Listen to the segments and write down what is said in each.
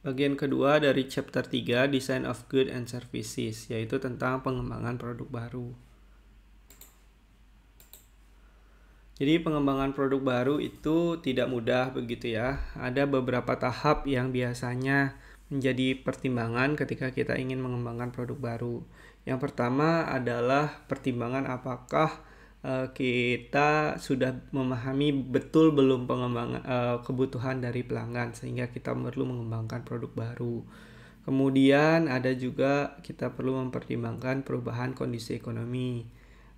bagian kedua dari chapter 3 Design of Goods and Services, yaitu tentang pengembangan produk baru. Jadi pengembangan produk baru itu tidak mudah begitu ya. Ada beberapa tahap yang biasanya menjadi pertimbangan ketika kita ingin mengembangkan produk baru. Yang pertama adalah pertimbangan apakah kita sudah memahami betul belum pengembangan kebutuhan dari pelanggan sehingga kita perlu mengembangkan produk baru. Kemudian ada juga kita perlu mempertimbangkan perubahan kondisi ekonomi,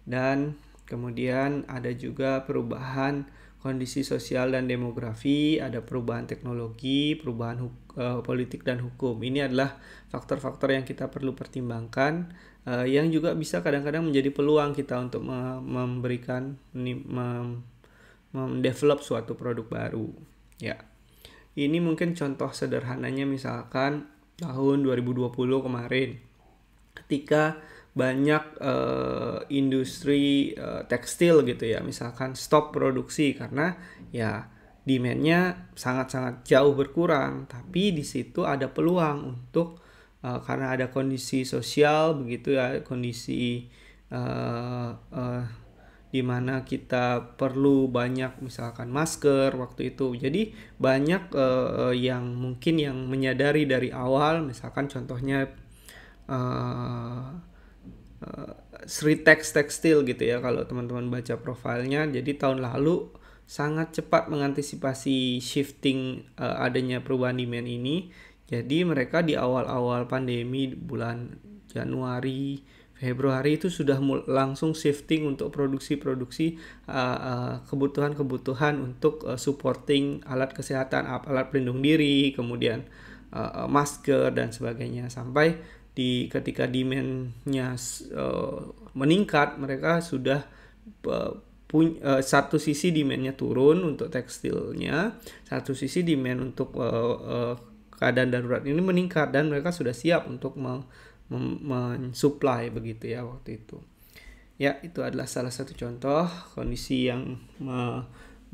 dan kemudian ada juga perubahan kondisi sosial dan demografi, ada perubahan teknologi, perubahan politik dan hukum. Ini adalah faktor-faktor yang kita perlu pertimbangkan, yang juga bisa kadang-kadang menjadi peluang kita untuk mendevelop suatu produk baru. Ya, ini mungkin contoh sederhananya misalkan tahun 2020 kemarin, ketika banyak industri tekstil gitu ya, misalkan stop produksi karena ya demand-nya sangat-sangat jauh berkurang. Tapi di situ ada peluang untuk karena ada kondisi sosial begitu ya, kondisi di mana kita perlu banyak misalkan masker waktu itu. Jadi banyak yang mungkin yang menyadari dari awal, misalkan contohnya Sritex Tekstil gitu ya, kalau teman-teman baca profilnya. Jadi tahun lalu sangat cepat mengantisipasi shifting adanya perubahan demand ini. Jadi mereka di awal-awal pandemi bulan Januari, Februari itu sudah langsung shifting untuk produksi kebutuhan-kebutuhan untuk supporting alat kesehatan, alat pelindung diri, kemudian masker dan sebagainya, sampai ketika demand-nya meningkat, mereka sudah satu sisi demand-nya turun untuk tekstilnya, satu sisi demand untuk keadaan darurat ini meningkat, dan mereka sudah siap untuk mensupply begitu ya waktu itu. Ya, itu adalah salah satu contoh kondisi yang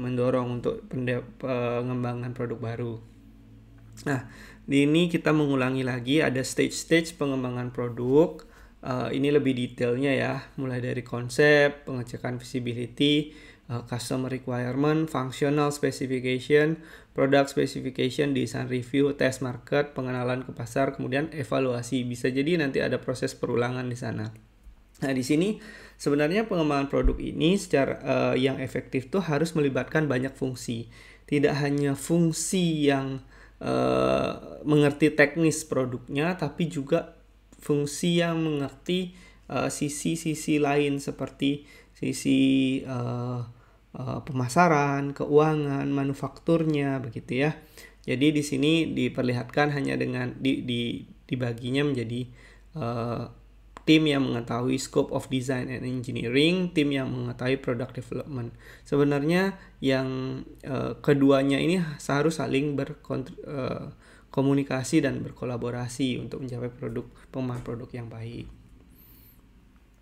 mendorong untuk pengembangan produk baru. Nah, di ini kita mengulangi lagi, ada stage-stage pengembangan produk. Ini lebih detailnya ya, mulai dari konsep, pengecekan visibility, customer requirement, functional specification, product specification, design review, test market, pengenalan ke pasar, kemudian evaluasi. Bisa jadi nanti ada proses perulangan di sana. Nah, di sini sebenarnya pengembangan produk ini secara yang efektif tuh harus melibatkan banyak fungsi. Tidak hanya fungsi yang mengerti teknis produknya, tapi juga fungsi yang mengerti sisi-sisi lain seperti sisi pemasaran, keuangan, manufakturnya begitu ya. Jadi di sini diperlihatkan hanya dengan dibaginya menjadi tim yang mengetahui scope of design and engineering, tim yang mengetahui product development. Sebenarnya yang keduanya ini harus saling berkomunikasi dan berkolaborasi untuk mencapai pengembangan produk yang baik.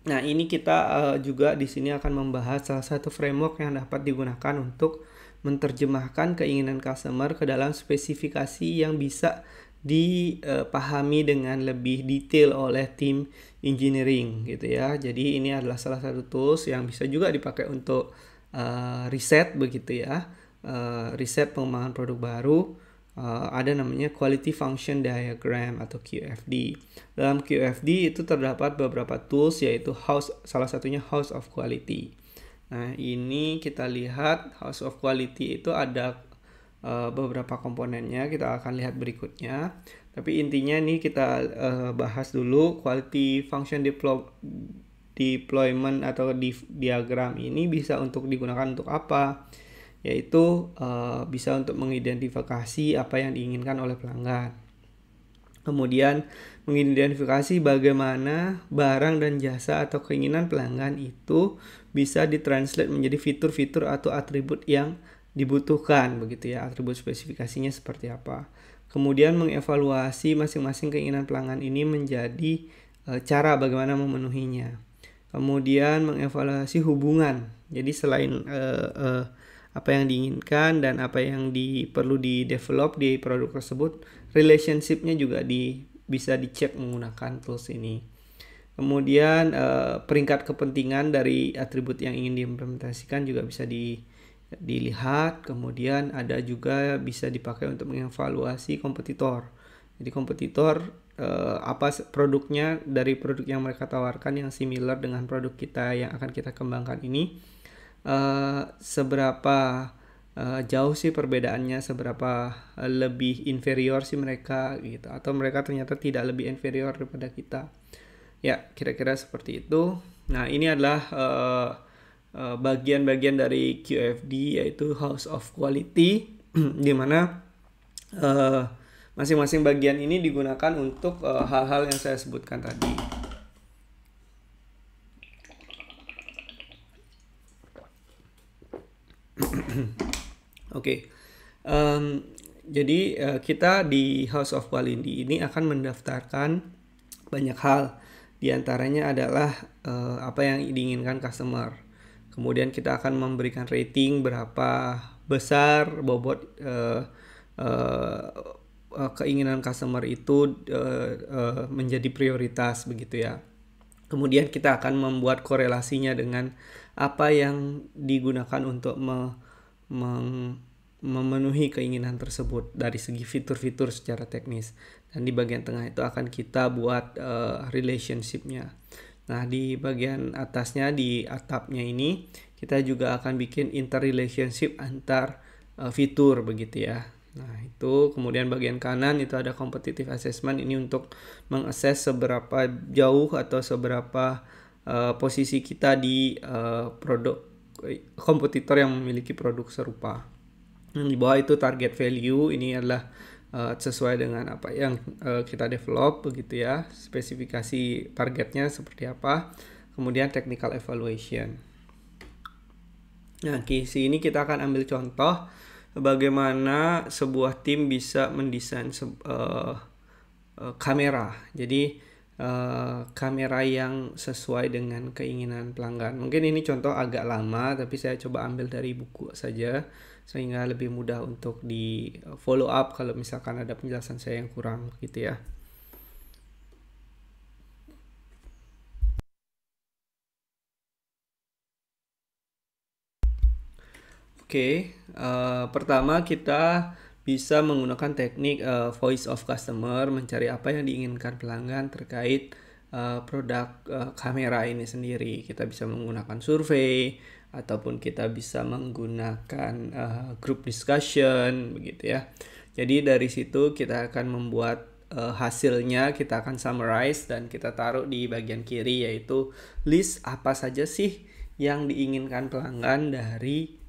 Nah, ini kita juga di sini akan membahas salah satu framework yang dapat digunakan untuk menerjemahkan keinginan customer ke dalam spesifikasi yang bisa dipahami dengan lebih detail oleh tim engineering gitu ya. Jadi ini adalah salah satu tools yang bisa juga dipakai untuk riset begitu ya, riset pengembangan produk baru. Ada namanya Quality Function Diagram atau QFD. Dalam QFD itu terdapat beberapa tools, yaitu salah satunya House of Quality. Nah, ini kita lihat House of Quality itu ada beberapa komponennya, kita akan lihat berikutnya. Tapi intinya nih kita bahas dulu Quality Function Deployment atau diagram ini bisa digunakan untuk apa? Yaitu bisa untuk mengidentifikasi apa yang diinginkan oleh pelanggan. Kemudian mengidentifikasi bagaimana barang dan jasa atau keinginan pelanggan itu bisa ditranslate menjadi fitur-fitur atau atribut yang dibutuhkan begitu ya, atribut spesifikasinya seperti apa. Kemudian mengevaluasi masing-masing keinginan pelanggan ini menjadi cara bagaimana memenuhinya. Kemudian mengevaluasi hubungan. Jadi selain apa yang diinginkan dan apa yang perlu di develop di produk tersebut. Relationship-nya juga bisa dicek menggunakan tools ini. Kemudian peringkat kepentingan dari atribut yang ingin diimplementasikan juga bisa dilihat. Kemudian ada juga bisa dipakai untuk mengevaluasi kompetitor. Jadi kompetitor apa produknya dari produk yang mereka tawarkan yang similar dengan produk kita yang akan kita kembangkan ini, seberapa jauh sih perbedaannya, seberapa lebih inferior sih mereka gitu, atau mereka ternyata tidak lebih inferior daripada kita. Ya, kira-kira seperti itu. Nah, ini adalah bagian-bagian dari QFD, yaitu House of Quality, di mana masing-masing bagian ini digunakan untuk hal-hal yang saya sebutkan tadi. Oke. Jadi kita di House of Quality ini akan mendaftarkan banyak hal. Di antaranya adalah apa yang diinginkan customer. Kemudian kita akan memberikan rating berapa besar bobot keinginan customer itu menjadi prioritas begitu ya. Kemudian kita akan membuat korelasinya dengan apa yang digunakan untuk memenuhi keinginan tersebut dari segi fitur-fitur secara teknis. Dan di bagian tengah itu akan kita buat relationship-nya. Nah, di bagian atasnya, di atapnya ini, kita juga akan bikin interrelationship antar fitur begitu ya. Nah, itu kemudian bagian kanan itu ada competitive assessment, ini untuk mengakses seberapa jauh atau seberapa posisi kita di produk kompetitor yang memiliki produk serupa. Di bawah itu target value, ini adalah sesuai dengan apa yang kita develop begitu ya, spesifikasi targetnya seperti apa, kemudian technical evaluation. Nah, di sini kita akan ambil contoh bagaimana sebuah tim bisa mendesain kamera. Jadi kamera yang sesuai dengan keinginan pelanggan. Mungkin ini contoh agak lama, tapi saya coba ambil dari buku saja sehingga lebih mudah untuk di follow up kalau misalkan ada penjelasan saya yang kurang gitu ya. Oke, pertama kita bisa menggunakan teknik voice of customer, mencari apa yang diinginkan pelanggan terkait produk kamera ini sendiri. Kita bisa menggunakan survei ataupun kita bisa menggunakan group discussion begitu ya. Jadi dari situ kita akan membuat hasilnya, kita akan summarize dan kita taruh di bagian kiri, yaitu list apa saja sih yang diinginkan pelanggan dari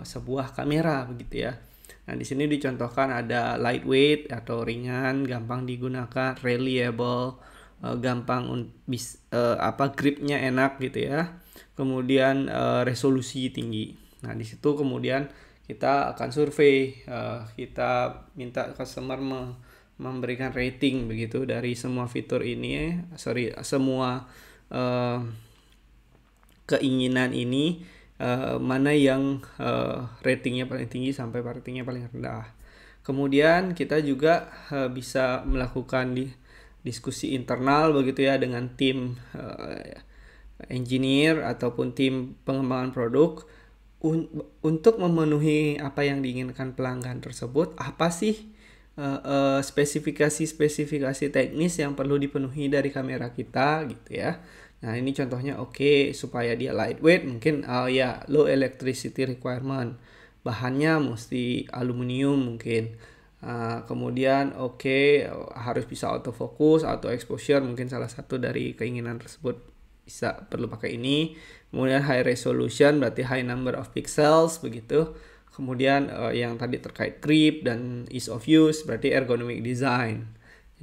sebuah kamera begitu ya. Nah, di sini dicontohkan ada lightweight atau ringan, gampang digunakan, reliable, gampang gripnya enak gitu ya. Kemudian resolusi tinggi. Nah, di situ kemudian kita akan survei, kita minta customer memberikan rating begitu dari semua fitur ini, semua keinginan ini, mana yang ratingnya paling tinggi sampai ratingnya paling rendah. Kemudian kita juga bisa melakukan diskusi internal begitu ya dengan tim engineer ataupun tim pengembangan produk untuk memenuhi apa yang diinginkan pelanggan tersebut. Apa sih spesifikasi teknis yang perlu dipenuhi dari kamera kita gitu ya. Nah, ini contohnya supaya dia lightweight mungkin low electricity requirement. Bahannya mesti aluminium mungkin. Kemudian harus bisa autofocus, auto exposure, mungkin salah satu dari keinginan tersebut perlu pakai ini. Kemudian high resolution berarti high number of pixels begitu. Kemudian yang tadi terkait grip dan ease of use berarti ergonomic design.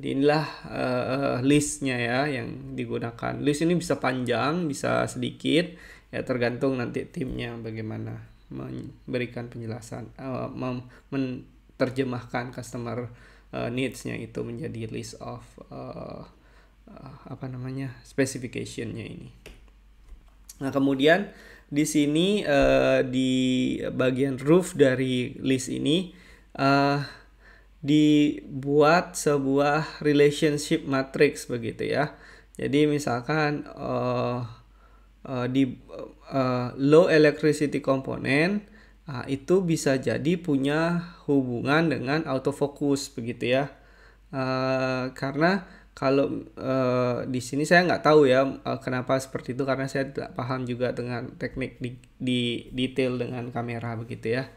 Jadi inilah listnya ya yang digunakan. List ini bisa panjang, bisa sedikit, ya tergantung nanti timnya bagaimana memberikan penjelasan, menerjemahkan customer needs-nya itu menjadi list of specification-nya ini. Nah, kemudian di sini di bagian roof dari list ini dibuat sebuah relationship matrix begitu ya. Jadi misalkan di low electricity component itu bisa jadi punya hubungan dengan autofocus begitu ya. Karena kalau di sini saya nggak tahu ya kenapa seperti itu, karena saya tidak paham juga dengan teknik di detail dengan kamera begitu ya.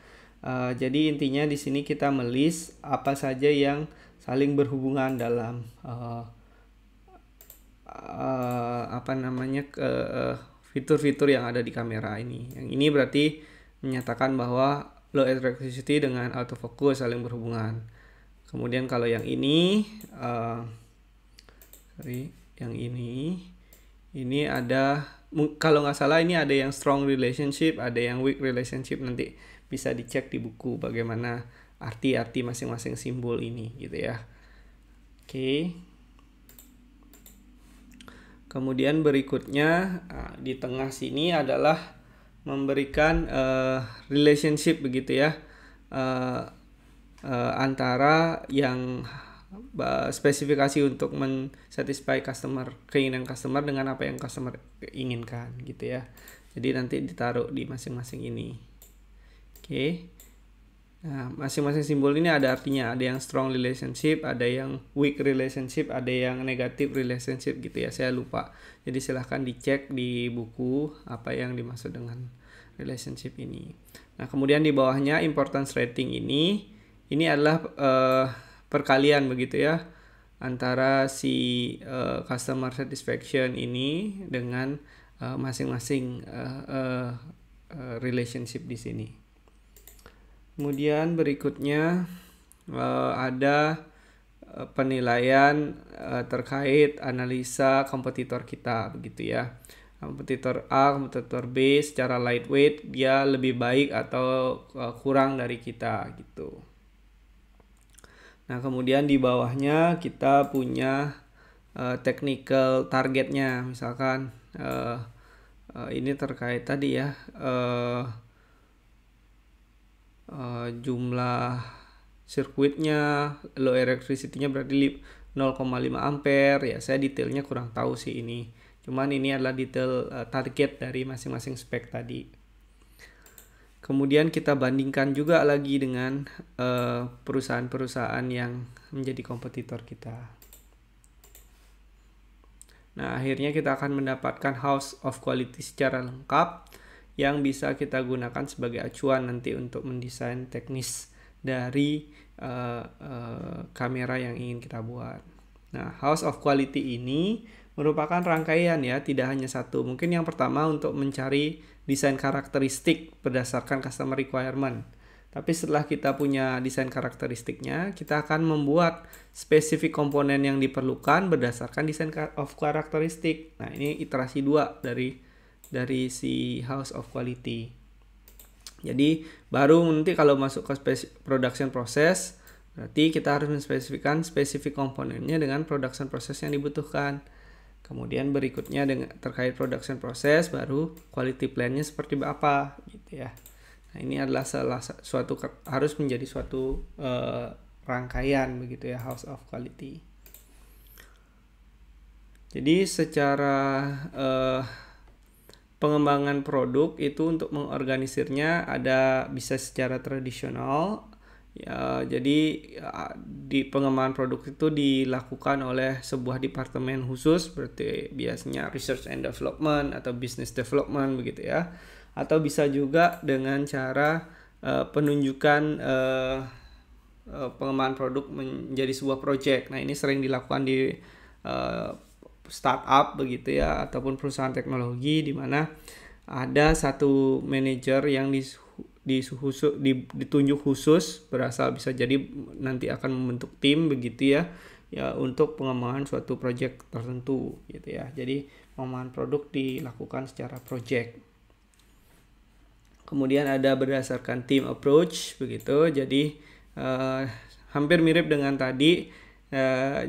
Jadi intinya di sini kita melist apa saja yang saling berhubungan dalam fitur-fitur yang ada di kamera ini. Yang ini berarti menyatakan bahwa low electricity dengan autofocus saling berhubungan. Kemudian kalau yang ini ini ada, kalau nggak salah ini ada yang strong relationship, ada yang weak relationship. Nanti bisa dicek di buku bagaimana arti-arti masing-masing simbol ini gitu ya. Oke. Kemudian berikutnya di tengah sini adalah memberikan relationship begitu ya, antara yang spesifikasi untuk mensatisfy keinginan customer dengan apa yang customer inginkan gitu ya. Jadi nanti ditaruh di masing-masing ini. Oke. Nah, masing-masing simbol ini ada artinya. Ada yang strong relationship, ada yang weak relationship, ada yang negative relationship gitu ya. Saya lupa. Jadi silahkan dicek di buku apa yang dimaksud dengan relationship ini. Nah, kemudian di bawahnya importance rating ini adalah perkalian begitu ya antara si customer satisfaction ini dengan masing-masing relationship di sini. Kemudian berikutnya ada penilaian terkait analisa kompetitor kita begitu ya. Kompetitor A, kompetitor B secara lightweight dia lebih baik atau kurang dari kita gitu. Nah, kemudian di bawahnya kita punya technical targetnya, misalkan ini terkait tadi ya, jumlah sirkuitnya, low electricity-nya berarti 0,5 ampere ya. Saya detailnya kurang tahu sih ini, cuman ini adalah detail target dari masing-masing spek tadi. Kemudian kita bandingkan juga lagi dengan perusahaan-perusahaan yang menjadi kompetitor kita. Nah, akhirnya kita akan mendapatkan house of quality secara lengkap yang bisa kita gunakan sebagai acuan nanti untuk mendesain teknis dari kamera yang ingin kita buat. Nah, house of quality ini merupakan rangkaian ya, tidak hanya satu. Mungkin yang pertama untuk mencari desain karakteristik berdasarkan customer requirement. Tapi setelah kita punya desain karakteristiknya, kita akan membuat spesifik komponen yang diperlukan berdasarkan desain of karakteristik. Nah, ini iterasi 2 dari si house of quality. Jadi baru nanti kalau masuk ke production process, berarti kita harus menspesifikkan spesifik komponennya dengan production process yang dibutuhkan. Kemudian berikutnya dengan terkait production process, baru quality plan-nya seperti apa gitu ya. Nah, ini adalah harus menjadi suatu rangkaian begitu ya, house of quality. Jadi secara pengembangan produk itu untuk mengorganisirnya bisa secara tradisional ya. Jadi di pengembangan produk itu dilakukan oleh sebuah departemen khusus, berarti biasanya research and development atau business development begitu ya. Atau bisa juga dengan cara penunjukan pengembangan produk menjadi sebuah project. Nah, ini sering dilakukan di startup begitu ya, ataupun perusahaan teknologi di mana ada satu manajer yang ditunjuk khusus, berasal bisa jadi nanti akan membentuk tim begitu ya untuk pengembangan suatu project tertentu gitu ya. Jadi pengembangan produk dilakukan secara project. Kemudian ada berdasarkan team approach begitu. Jadi hampir mirip dengan tadi.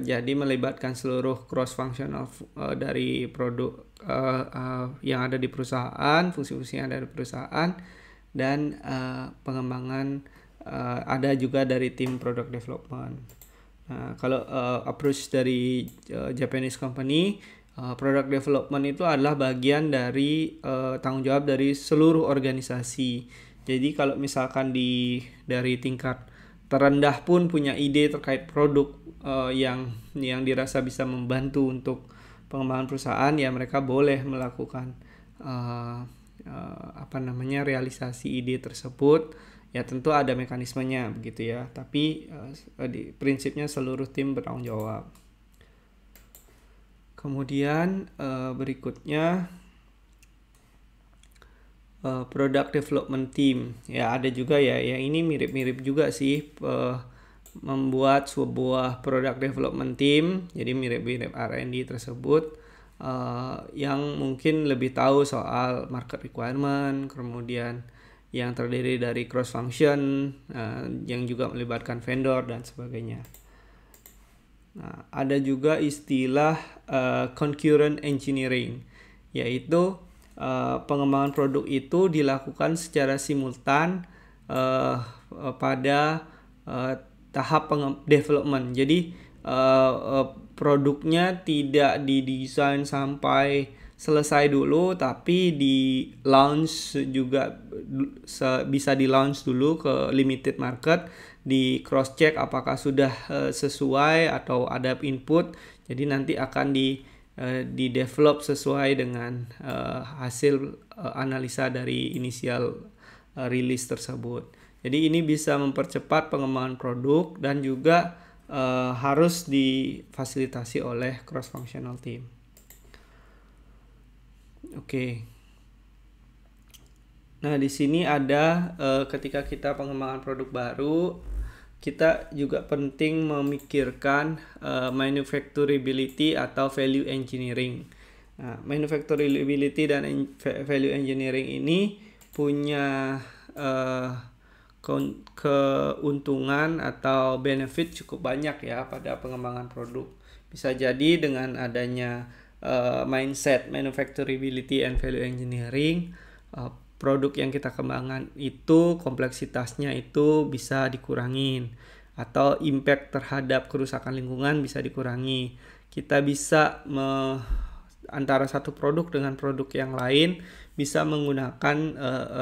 Jadi melibatkan seluruh cross functional dari produk yang ada di perusahaan, fungsi-fungsi yang ada di perusahaan, dan pengembangan ada juga dari tim product development. Nah, kalau approach dari Japanese company, product development itu adalah bagian dari tanggung jawab dari seluruh organisasi. Jadi kalau misalkan dari tingkat terendah pun punya ide terkait produk yang dirasa bisa membantu untuk pengembangan perusahaan, ya mereka boleh melakukan realisasi ide tersebut. Ya tentu ada mekanismenya begitu ya, tapi di prinsipnya seluruh tim bertanggung jawab. Kemudian berikutnya product development team. Ya ada juga ya, yang ini mirip-mirip juga sih, membuat sebuah product development team. Jadi mirip-mirip R&D tersebut, yang mungkin lebih tahu soal market requirement, kemudian yang terdiri dari cross function, yang juga melibatkan vendor dan sebagainya. Nah, ada juga istilah concurrent engineering, yaitu pengembangan produk itu dilakukan secara simultan pada tahap development. Jadi produknya tidak didesain sampai selesai dulu, tapi di launch juga bisa di launch dulu ke limited market, di cross check apakah sudah sesuai atau ada input. Jadi nanti akan di develop sesuai dengan hasil analisa dari initial release tersebut. Jadi ini bisa mempercepat pengembangan produk dan juga harus difasilitasi oleh cross functional team. Oke. Nah, di sini ada ketika kita pengembangan produk baru, kita juga penting memikirkan manufacturability atau value engineering. Nah, manufacturability dan value engineering ini punya keuntungan atau benefit cukup banyak ya pada pengembangan produk. Bisa jadi dengan adanya mindset manufacturability and value engineering, produk yang kita kembangkan itu kompleksitasnya itu bisa dikurangin, atau impact terhadap kerusakan lingkungan bisa dikurangi. Kita bisa antara satu produk dengan produk yang lain bisa menggunakan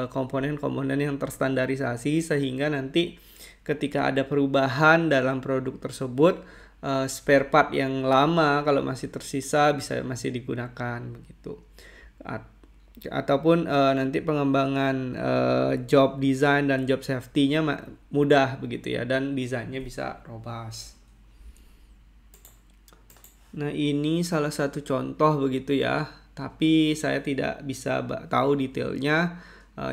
komponen-komponen yang terstandarisasi, sehingga nanti ketika ada perubahan dalam produk tersebut, spare part yang lama kalau masih tersisa masih digunakan begitu. Ataupun nanti pengembangan job design dan job safety-nya mudah begitu ya, dan desainnya bisa robust. Nah, ini salah satu contoh begitu ya, tapi saya tidak bisa tahu detailnya,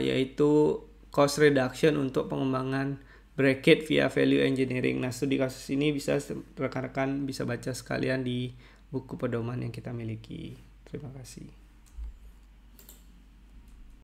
yaitu cost reduction untuk pengembangan bracket via value engineering. Nah, studi kasus ini bisa rekan-rekan bisa baca sekalian di buku pedoman yang kita miliki. Terima kasih.